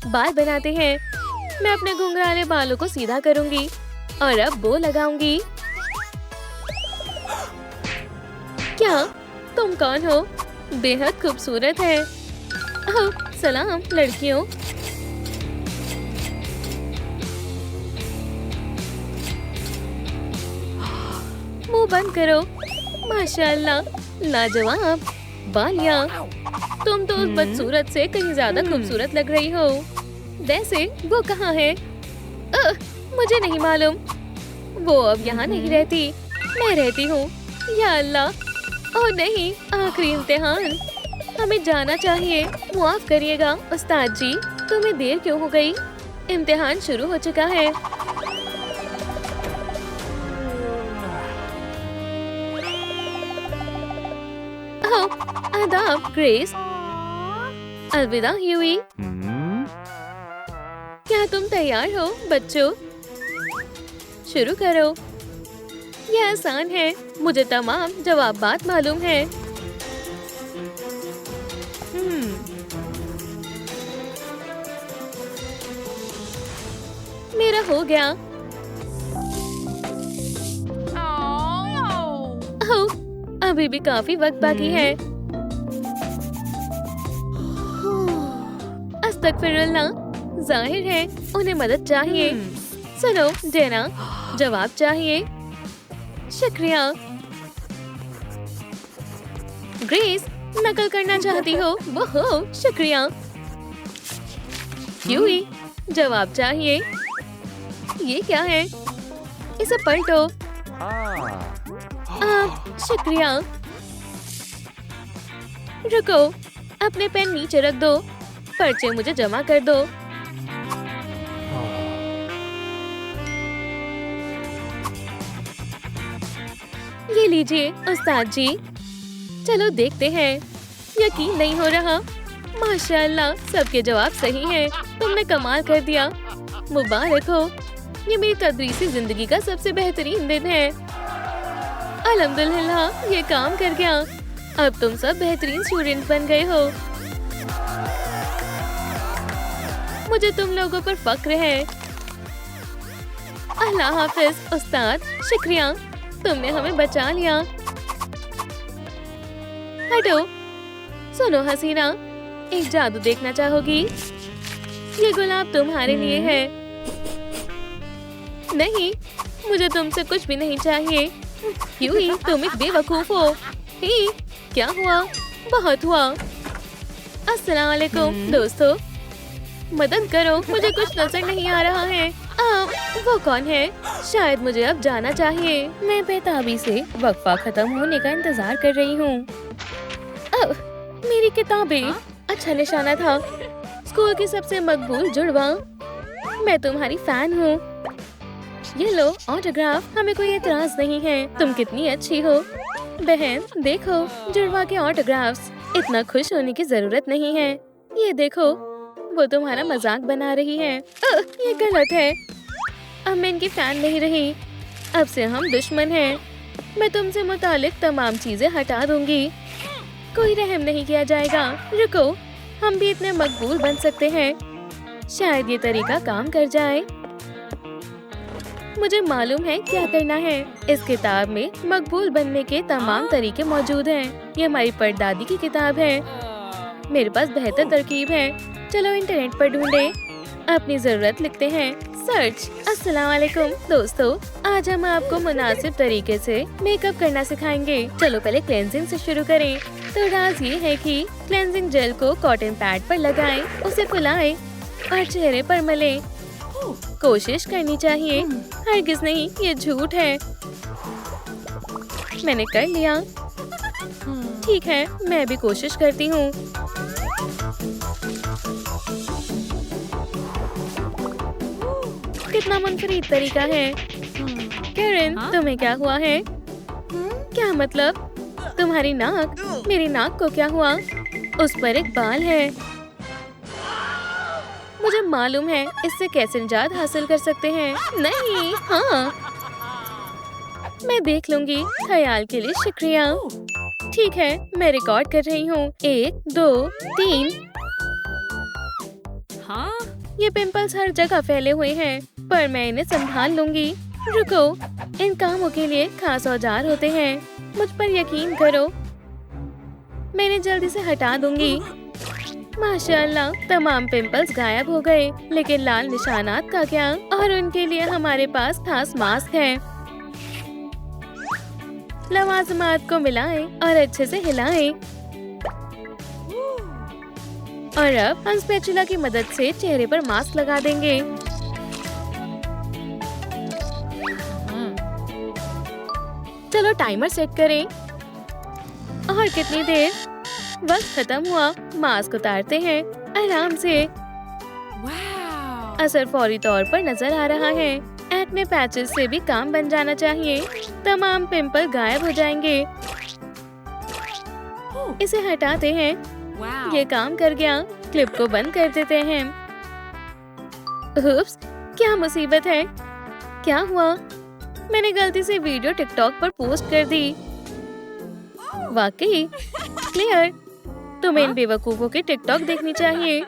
S1: बाल बनाते हैं। मैं अपने घुंघराले बालों को सीधा करूंगी और अब बो लगाऊंगी। क्या तुम कौन हो? बेहद खूबसूरत है। ओह, सलाम लड़कियों। मुंह बंद करो। माशाल्लाह, लाजवाब बालिया। तुम तो उस बदसूरत से कहीं ज्यादा खूबसूरत लग रही हो। वैसे वो कहाँ है? मुझे नहीं मालूम। वो अब यहाँ नहीं रहती, मैं रहती हूँ। या अल्लाह, ओह नहीं, आखिरी इम्तिहान। हमें जाना चाहिए। माफ करिएगा उस्ताद जी, तुम्हें देर क्यों हो गई? इम्तिहान शुरू हो चुका है। ओह, आदाब ग्रेस। अलविदा ह्यूई। क्या तुम तैयार हो बच्चों? शुरू करो। यह आसान है, मुझे तमाम जवाबात मालूम है। मेरा हो गया। ओह, अभी भी काफी वक्त बाकी है। अस्तगफिरुल्लाह, जाहिर है उन्हें मदद चाहिए। सुनो डेना, जवाब चाहिए। शुक्रिया। ग्रेस, नकल करना चाहती हो? वो हो, शुक्रिया। ह्यूई, जवाब चाहिए। ये क्या है? इसे पलटो। शुक्रिया। रुको, अपने पेन नीचे रख दो। पर्चे मुझे जमा कर दो। ये लीजिए उस्ताद जी। चलो देखते हैं। यकीन नहीं हो रहा। माशाल्लाह, सबके जवाब सही हैं। तुमने कमाल कर दिया। मुबारक हो। ये मेरी तदरीसी जिंदगी का सबसे बेहतरीन दिन है। अल्हम्दुलिल्लाह, ये काम कर गया। अब तुम सब बेहतरीन स्टूडेंट बन गए हो। मुझे तुम लोगों पर फक्र है। अल्लाह हाफिज उस्ताद, शुक्रिया, तुमने हमें बचा लिया। हटो। सुनो हसीना, एक जादू देखना चाहोगी? ये गुलाब तुम्हारे लिए है। नहीं, मुझे तुमसे कुछ भी नहीं चाहिए। क्यों ही तुम एक बेवकूफ हो। ही, क्या हुआ? बहुत हुआ। अस्सलाम वालेकुम दोस्तों, मदद करो, मुझे कुछ नजर नहीं आ रहा है। वो कौन है? शायद मुझे अब जाना चाहिए। मैं बेताबी से वक्फा खत्म होने का इंतजार कर रही हूँ। मेरी किताबें। अच्छा निशाना था। स्कूल की सबसे मकबूल जुड़वा। मैं तुम्हारी फैन हूँ। ये लो ऑटोग्राफ, हमें कोई एतराज नहीं है। तुम कितनी अच्छी हो बहन। देखो जुड़वा के ऑटोग्राफ्स। इतना खुश होने की जरूरत नहीं है। ये देखो, वो तुम्हारा मजाक बना रही है। ये गलत है। अब मैं इनकी फैन नहीं रही। अब से हम दुश्मन हैं। मैं तुमसे मुतालिक तमाम चीजें हटा दूंगी। कोई रहम नहीं किया जाएगा। रुको, हम भी इतने मकबूल बन सकते हैं। शायद ये तरीका काम कर जाए। मुझे मालूम है क्या करना है। इस किताब में मकबूल बनने के तमाम तरीके मौजूद हैं। ये हमारी परदादी की किताब है। मेरे पास बेहतर तरकीब है। चलो इंटरनेट पर ढूंढे। अपनी जरूरत लिखते हैं। सर्च। अस्सलाम वालेकुम दोस्तों, आज हम आपको मुनासिब तरीके से मेकअप करना सिखाएंगे। चलो पहले क्लेंजिंग से शुरू करें। तो राज ये है कि क्लेंजिंग जेल को कॉटन पैड पर लगाएं, उसे फुलाएं और चेहरे पर मलें। कोशिश करनी चाहिए। हरगिज नहीं, ये झूठ है। मैंने कर लिया। ठीक है, मैं भी कोशिश करती हूँ। कितना मुनफरीद तरीका है। कैरन, तुम्हें क्या हुआ है? क्या मतलब? तुम्हारी नाक? मेरी नाक को क्या हुआ? उस पर एक बाल है। मुझे मालूम है इससे कैसे निजात हासिल कर सकते हैं। नहीं, हाँ, मैं देख लूंगी। ख्याल के लिए शुक्रिया। ठीक है, मैं रिकॉर्ड कर रही हूँ। 1 2 3। हाँ, ये पिंपल्स हर जगह फैले हुए हैं, पर मैं इन्हें संभाल लूंगी। रुको, इन कामों के लिए खास औजार होते हैं। मुझ पर यकीन करो, मैं इन्हें जल्दी से हटा दूंगी। माशाल्लाह, तमाम पिंपल्स गायब हो गए, लेकिन लाल निशानात का क्या? और उनके लिए हमारे पास खास मास्क है। लवाजमात को मिलाएं और अच्छे से हिलाएं। और अब हम स्पैचुला की मदद से चेहरे पर मास्क लगा देंगे। चलो टाइमर सेट करें। और कितनी देर? वक्त खत्म हुआ। मास्क उतारते हैं आराम से। असर फौरी तौर पर नजर आ रहा है। एक्ने पैचेस से भी काम बन जाना चाहिए। तमाम पिंपल गायब हो जाएंगे। इसे हटाते हैं। ये काम कर गया। क्लिप को बंद कर देते हैं। उप्स, क्या मुसीबत है? क्या हुआ? मैंने गलती से वीडियो टिकटॉक पर पोस्ट कर दी। वाकई क्लियर, तुम्हें इन बेवकूफों की टिकटॉक देखनी चाहिए।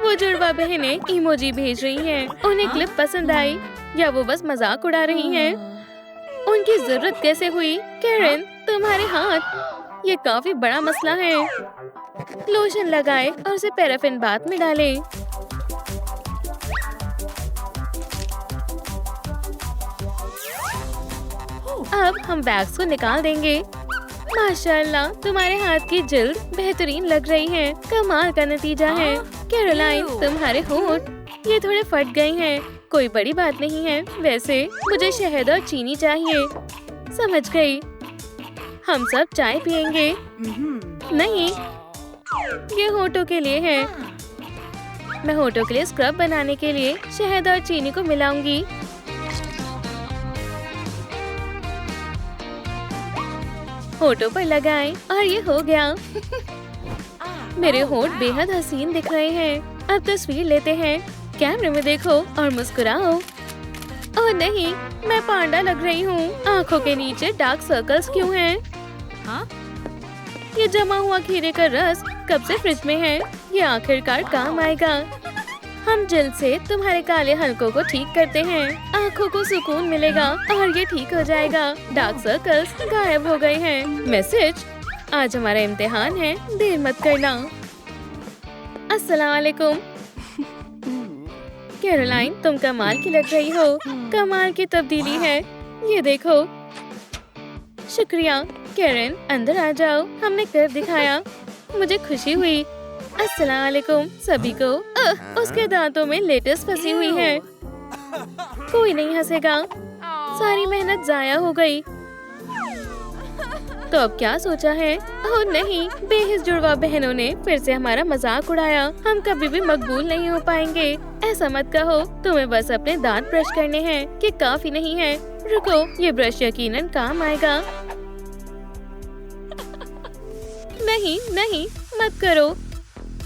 S1: वो जुड़वा बहनें इमोजी भेज रही हैं। उन्हें क्लिप पसंद आई या वो बस मजाक उड़ा रही हैं? उनकी जरूरत कैसे हुई? कैरन, तुम्हारे हाथ, ये काफी बड़ा मसला है। लोशन लगाए और उसे पैराफिन बाथ में डालें। अब हम वैक्स को निकाल देंगे। माशाल्लाह, तुम्हारे हाथ की जिल्द बेहतरीन लग रही है। कमाल का नतीजा है। कैरोलाइन, तुम्हारे होंठ ये थोड़े फट गए हैं। कोई बड़ी बात नहीं है। वैसे मुझे शहद और चीनी चाहिए। समझ गई। हम सब चाय पियेंगे। नहीं, ये होठों के लिए है। मैं होठों के लिए स्क्रब बनाने के लिए शहद और चीनी को मिलाऊंगी। होठों पर लगाएं और ये हो गया। मेरे होठ बेहद हसीन दिख रहे हैं। अब तस्वीर लेते हैं। कैमरे में देखो और मुस्कुराओ। ओह नहीं, मैं पांडा लग रही हूँ। आँखों के नीचे डार्क सर्कल्स क्यों हैं? ये जमा हुआ खीरे का रस कब से फ्रिज में है? ये आखिरकार काम आएगा। हम जल्द से तुम्हारे काले हलकों को ठीक करते हैं। आँखों को सुकून मिलेगा और ये ठीक हो जाएगा। डार्क सर्कल्स गायब हो गए हैं। मैसेज, आज हमारा इम्तिहान है, देर मत करना। अस्सलाम वालेकुम। कैरोलाइन, तुम कमाल की लग रही हो। कमाल की तब्दीली है, ये देखो। शुक्रिया। कैरन, अंदर आ जाओ, हमने कर दिखाया। मुझे खुशी हुई। अस्सलाम वालेकुम सभी को। उसके दांतों में लेटेस्ट फंसी हुई है। कोई नहीं हंसेगा। सारी मेहनत जाया हो गई। तो अब क्या सोचा है? ओह नहीं, बेहिस जुड़वा बहनों ने फिर से हमारा मजाक उड़ाया। हम कभी भी मकबूल नहीं हो पाएंगे। ऐसा मत कहो। तुम्हें बस अपने दांत ब्रश करने हैं, कि काफी नहीं है। रुको, ये ब्रश यकीनन काम आएगा। नहीं नहीं, मत करो।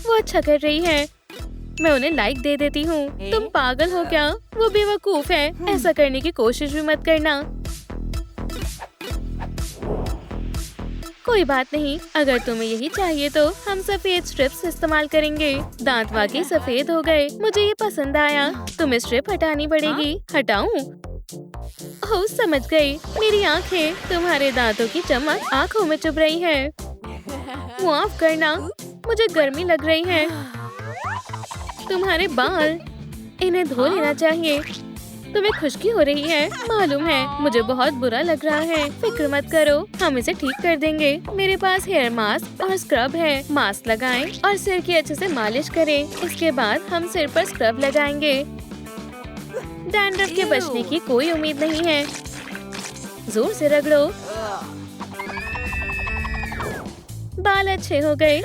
S1: वो अच्छा कर रही है। मैं उन्हें लाइक दे देती हूँ। तुम पागल हो क्या? वो बेवकूफ है। ऐसा करने की कोशिश भी मत करना। कोई बात नहीं, अगर तुम्हें यही चाहिए तो हम सफेद स्ट्रिप्स इस्तेमाल करेंगे। दांत वाकई सफेद हो गए। मुझे ये पसंद आया। तुम्हें स्ट्रिप हटानी पड़ेगी। हटाऊं? ओह, समझ गई। मेरी आंखें, तुम्हारे दांतों की चमक आंखों में चुभ रही है। माफ करना, मुझे गर्मी लग रही है। तुम्हारे बाल, इन्हें धो लेना चाहिए। तुम्हें खुश्की हो रही है, मालूम है। मुझे बहुत बुरा लग रहा है। फिक्र मत करो, हम इसे ठीक कर देंगे। मेरे पास हेयर मास्क और स्क्रब है। मास्क लगाएं और सिर की अच्छे से मालिश करें। इसके बाद हम सिर पर स्क्रब लगाएंगे। डैंड्रफ के बचने की कोई उम्मीद नहीं है। जोर से रगड़ो। बाल अच्छे हो गए।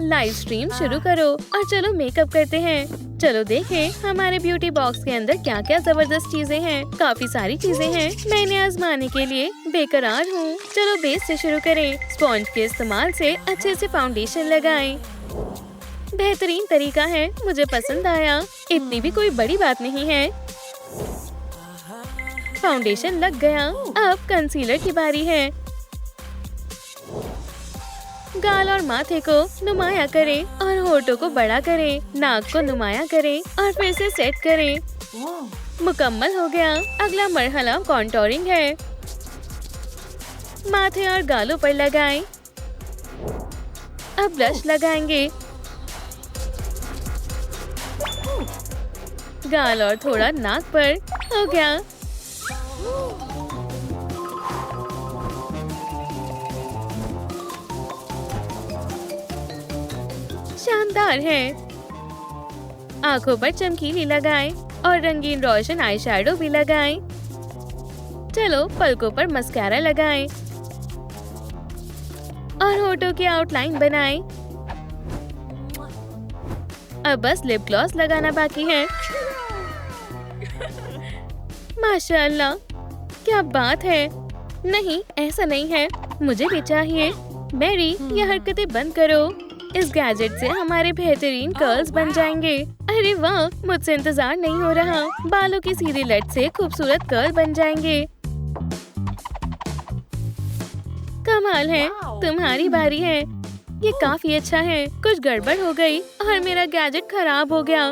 S1: लाइव स्ट्रीम शुरू करो और चलो मेकअप करते हैं। चलो देखें हमारे ब्यूटी बॉक्स के अंदर क्या क्या जबरदस्त चीजें हैं। काफी सारी चीजें हैं। मैं इन्हें आजमाने के लिए बेकरार हूँ। चलो बेस से शुरू करें। स्पॉन्ज के इस्तेमाल से अच्छे से फाउंडेशन लगाएं। बेहतरीन तरीका है, मुझे पसंद आया। इतनी भी कोई बड़ी बात नहीं है। फाउंडेशन लग गया। अब कंसीलर की बारी है। गाल और माथे को नुमाया करें और होठों को बड़ा करें, नाक को नुमाया करें और फिर से सेट करें। मुकम्मल हो गया। अगला मरहला कॉन्टोरिंग है। माथे और गालों पर लगाएं। अब ब्लश लगाएंगे। गाल और थोड़ा नाक पर। हो गया। शानदार है। आंखों पर चमकीली लगाएं और रंगीन रोशन आई शैडो भी लगाएं। चलो पलकों पर मस्कारा लगाएं और होठों की आउटलाइन बनाएं। अब बस लिप ग्लॉस लगाना बाकी है। माशाअल्लाह, क्या बात है। नहीं, ऐसा नहीं है, मुझे भी चाहिए। मैरी, ये हरकतें बंद करो। इस गैजेट से हमारे बेहतरीन कर्ल्स बन जाएंगे। अरे वाह, मुझसे इंतजार नहीं हो रहा। बालों की सीधी लट से खूबसूरत कर्ल बन जाएंगे। कमाल है। तुम्हारी बारी है। ये काफी अच्छा है। कुछ गड़बड़ हो गई और मेरा गैजेट खराब हो गया।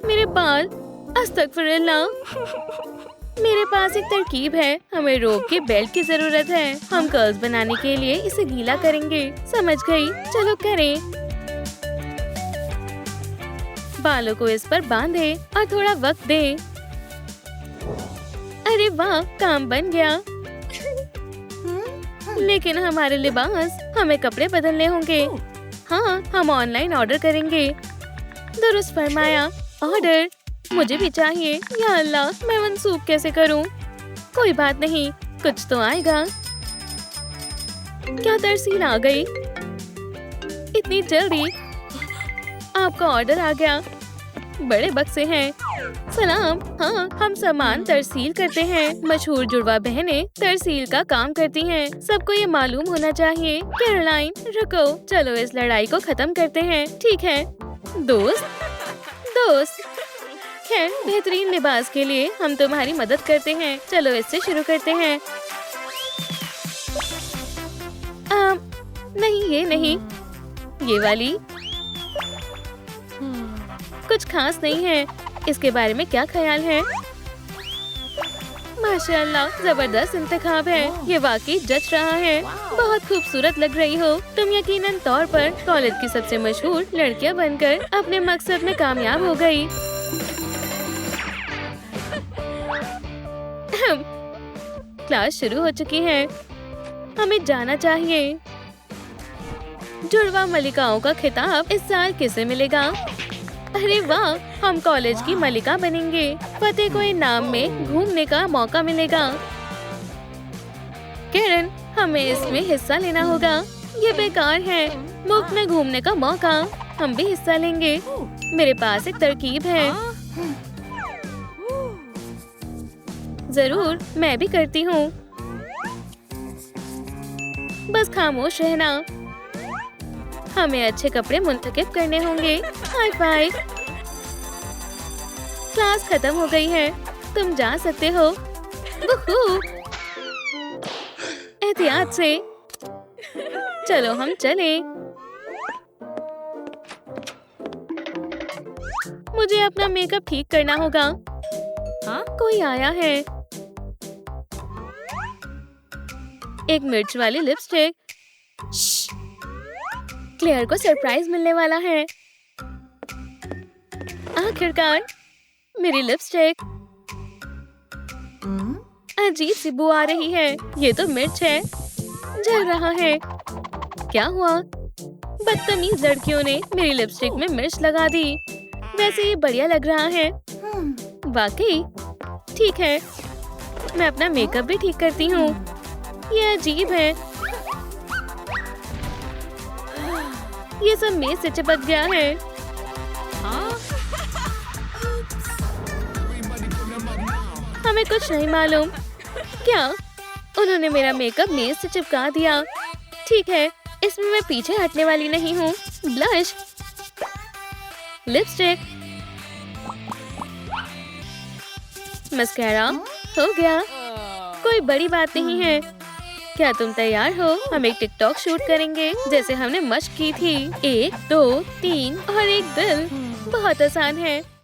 S1: मेरे बाल, अस्तगफिरुल्लाह। मेरे पास एक तरकीब है। हमें रोप के बेल्ट की जरूरत है। हम कर्ल्स बनाने के लिए इसे गीला करेंगे। समझ गई, चलो करें। बालों को इस पर बांधे और थोड़ा वक्त दें। अरे वाह, काम बन गया। लेकिन हमारे लिबास, हमें कपड़े बदलने होंगे। हाँ, हम ऑनलाइन ऑर्डर करेंगे। दुरुस्त फरमाया। ऑर्डर मुझे भी चाहिए। या अल्लाह, मैं मंसूब कैसे करूं? कोई बात नहीं, कुछ तो आएगा। क्या तरसील आ गई? इतनी जल्दी? आपका ऑर्डर आ गया। बड़े बक्से हैं। सलाम। हाँ, हम सामान तरसील करते हैं। मशहूर जुड़वा बहनें तरसील का काम करती हैं। सबको ये मालूम होना चाहिए। कैरोलाइन, रुको, चलो इस लड़ाई को खत्म करते हैं। ठीक है दोस्त। खैर, बेहतरीन लिबास के लिए हम तुम्हारी मदद करते हैं। चलो इससे शुरू करते हैं। नहीं, ये नहीं, ये वाली कुछ खास नहीं है। इसके बारे में क्या ख्याल है? माशाअल्लाह, जबरदस्त इंतखाब है। ये वाकई जच रहा है। बहुत खूबसूरत लग रही हो। तुम यकीनन तौर पर कॉलेज की सबसे मशहूर लड़कियां बनकर अपने मकसद में कामयाब हो गई। क्लास शुरू हो चुकी है। हमें जाना चाहिए। जुड़वा मलिकाओं का खिताब इस साल किसे मिलेगा? अरे वाह, हम कॉलेज की मलिका बनेंगे। फतेह को इनाम में घूमने का मौका मिलेगा। किरण, हमें इसमें हिस्सा लेना होगा। ये बेकार है। मुफ्त में घूमने का मौका। हम भी हिस्सा लेंगे। मेरे पास एक तरकीब है। जरूर, मैं भी करती हूँ। बस खामोश रहना। हमें अच्छे कपड़े मुंतखब करने होंगे। High five. क्लास खत्म हो गई है। तुम जा सकते हो। वुहू। एहतियात से। चलो हम चलें। मुझे अपना मेकअप ठीक करना होगा। हाँ, कोई आया है। एक मिर्च वाली लिपस्टिक। क्लेयर को सरप्राइज मिलने वाला है। आखिरकार मेरी लिपस्टिक। अजीब सी बू आ रही है। ये तो मिर्च है। जल रहा है। क्या हुआ? बदतमीज लड़कियों ने मेरी लिपस्टिक में मिर्च लगा दी। वैसे ये बढ़िया लग रहा है। वाकई ठीक है। मैं अपना मेकअप भी ठीक करती हूँ। ये अजीब है। ये सब मेज से चिपक गया है। हमें कुछ नहीं मालूम। क्या? उन्होंने मेरा मेकअप मेज से चिपका दिया। ठीक है, इसमें मैं पीछे हटने वाली नहीं हूँ। ब्लश, लिपस्टिक, मस्कारा, हो गया। कोई बड़ी बात नहीं है। क्या तुम तैयार हो? हम एक टिकटॉक शूट करेंगे जैसे हमने मश्क की थी। 1, 2, 3 और एक दिल। बहुत आसान है।